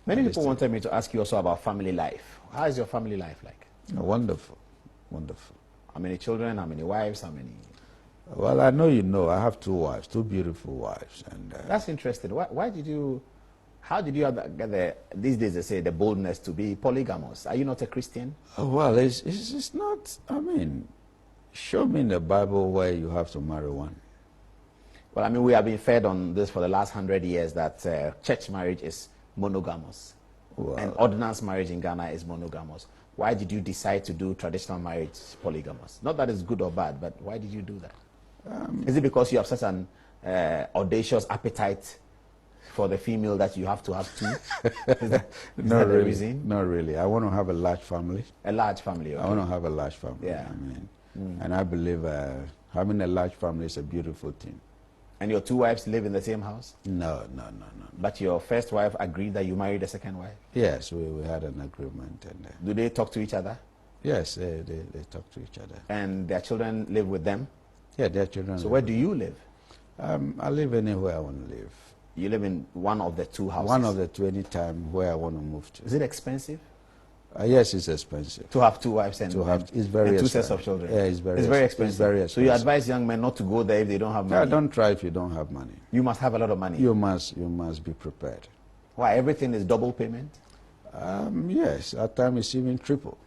Many people wanted me to ask you also about family life. How is your family life like? Wonderful, wonderful. How many children? How many wives? How many? Well, I know you know. I have 2 wives, 2 beautiful wives, and that's interesting. Why did you? How did you get these days they say the boldness to be polygamous? Are you not a Christian? Well, it's not. I mean, show me in the Bible where you have to marry one. Well, I mean, we have been fed on this for the last 100 years that church marriage is monogamous, and ordinance marriage in Ghana is monogamous. Why did you decide to do traditional marriage polygamous? Not that it's good or bad, but why did you do that? Is it because you have such an audacious appetite for the female that you have to have 2? Is that Not the really. reason? Not really. I want to have a large family. A large family. Okay. I want to have a large family. Yeah. I mean, and I believe having a large family is a beautiful thing. And your 2 wives live in the same house? No. But your first wife agreed that you married the second wife? Yes, we had an agreement. And do they talk to each other? Yes, they talk to each other. And their children live with them? Yeah, their children. So where do you live? I live anywhere I want to live. You live in one of the 2 houses? One of the 2 anytime where I want to move to. Is it expensive? Yes, it's expensive. To have 2 wives and, it's very and 2 expensive. sets of children? Yeah, it's very expensive. It's very expensive. So you advise young men not to go there if they don't have money? Yeah, don't try if you don't have money. You must have a lot of money? You must be prepared. Why? Everything is double payment? Yes, at times it's even triple.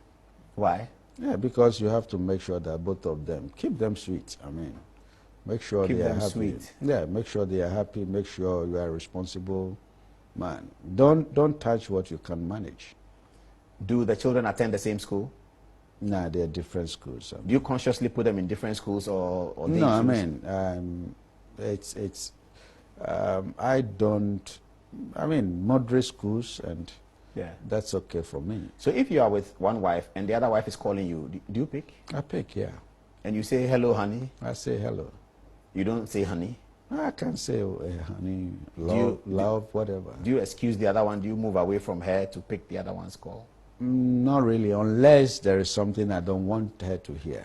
Why? Yeah, because you have to make sure that both of them, keep them sweet. I mean, make sure keep they are them happy. Sweet. Yeah, make sure they are happy. Make sure you are a responsible man. Don't touch what you can manage. Do the children attend the same school? Nah, they're different schools. Do you consciously put them in different schools or no? I mean, I don't. I mean, moderate schools, and yeah, that's okay for me. So if you are with one wife and the other wife is calling you, do you pick? I pick, yeah. And you say, hello, honey? I say hello. You don't say honey? I can say honey, love, whatever. Do you excuse the other one? Do you move away from her to pick the other one's call? Not really, unless there is something I don't want her to hear.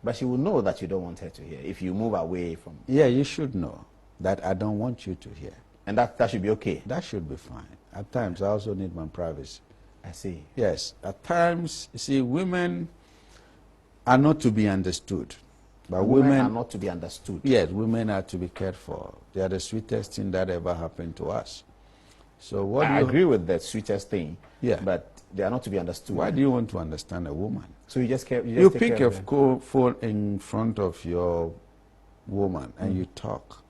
But she will know that you don't want her to hear if you move away from... Yeah, you should know that I don't want you to hear. And that should be okay? That should be fine. At times, I also need my privacy. I see. Yes, at times, you see, women are not to be understood. But women are not to be understood. Yes, women are to be cared for. They are the sweetest thing that ever happened to us. So I agree with the sweetest thing. Yeah. But they are not to be understood. Why do you want to understand a woman? So you just care. You pick a phone in front of your woman and you talk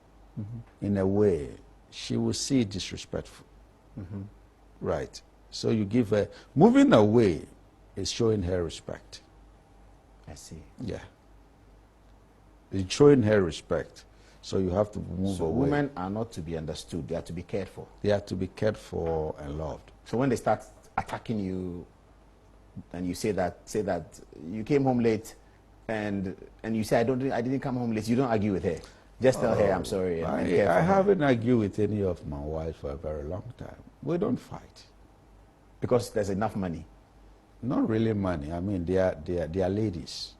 in a way she will see disrespectful. Right. So you give her moving away is showing her respect. I see. Yeah. It's showing her respect. So you have to move away. Women are not to be understood. They are to be cared for. They are to be cared for and loved. So when they start attacking you and you say that you came home late and you say I didn't come home late, you don't argue with her. Just tell her I'm sorry. I haven't argued with any of my wives for a very long time. We don't fight. Because there's enough money? Not really money. I mean, they are ladies.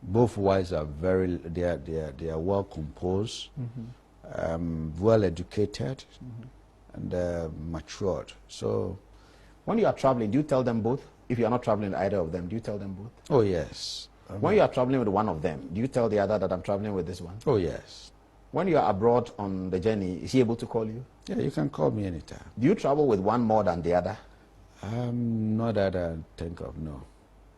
Both wives are they are well composed, well educated, and matured. So, when you are traveling, do you tell them both? If you are not traveling with either of them, do you tell them both? Oh yes. When you are traveling with one of them, do you tell the other that I'm traveling with this one? Oh yes. When you are abroad on the journey, is he able to call you? Yeah, you can call me anytime. Do you travel with one more than the other? Not that I think of, no.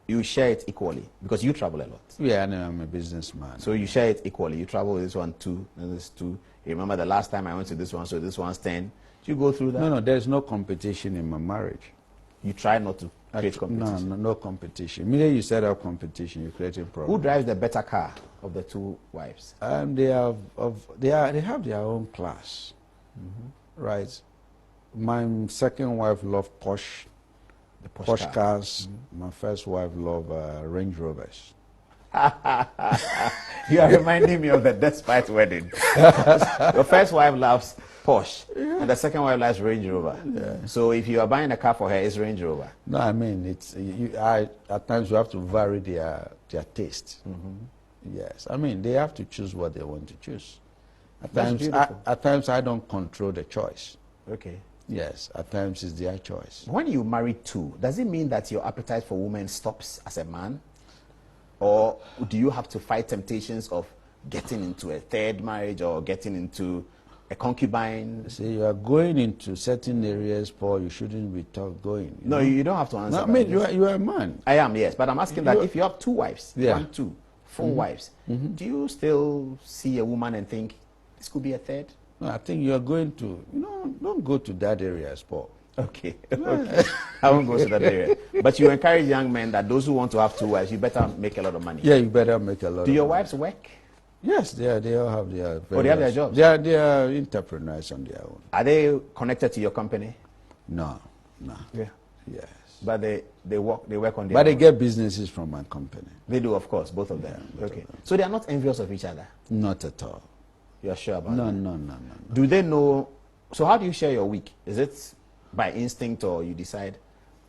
You share it equally because you travel a lot. Yeah, I know, I'm a businessman. So you share it equally. You travel with this one 2, and this 2. You remember the last time I went to this one, so this one's 10. Do you go through that? No, there's no competition in my marriage. You try not to create competition? No competition. Immediately you set up competition, you're creating problems. Who drives the better car of the 2 wives? They have their own class, right? My second wife loves Porsche. Porsche cars. My first wife loves Range Rovers. You are reminding me of the Despite wedding. Your first wife loves Porsche, and the second wife loves Range Rover. Yeah. So if you are buying a car for her, it's Range Rover. No, I mean at times you have to vary their taste. Yes, I mean they have to choose what they want to choose. At times I don't control the choice. Okay. Yes, at times it's their choice. When you marry two, does it mean that your appetite for women stops as a man? Or do you have to fight temptations of getting into a third marriage or getting into a concubine? See, you are going into certain areas, Paul, you shouldn't be going. No, you don't have to answer. No, I mean, you are a man. I am, yes. But I'm asking that if you have two wives, Yeah. 1, 2, 4 wives, do you still see a woman and think, this could be a third? No, I think you are going to, don't go to that area, Paul. Okay. Okay. I won't go to that area. But you encourage young men that those who want to have two wives, you better make a lot of money. Yeah, you better make a lot Do of your money. wives work? Yes, they all have their... They have their jobs? They are entrepreneurs on their own. Are they connected to your company? No. Yeah. Yes. But they work on their But they own. get businesses from my company. They do, of course, both of them. Yeah, both Okay. of them. So they are not envious of each other? Not at all. You're sure about No, that? no. Do they know? So how do you share your week? Is it by instinct or you decide?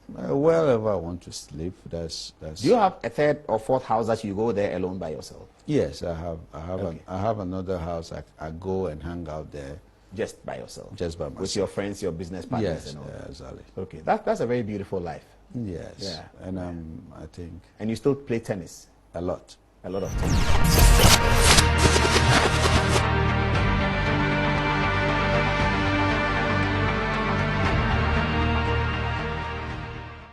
Wherever I want to sleep, that's. Do you have a third or fourth house that you go there alone by yourself? Yes, I have. Okay. I have another house. I go and hang out there Just by yourself? just by myself. With your friends, your business partners Yes, and all? exactly. Okay, that's a very beautiful life. Yes. Yeah. And I think And you still play tennis? a lot. A lot of tennis.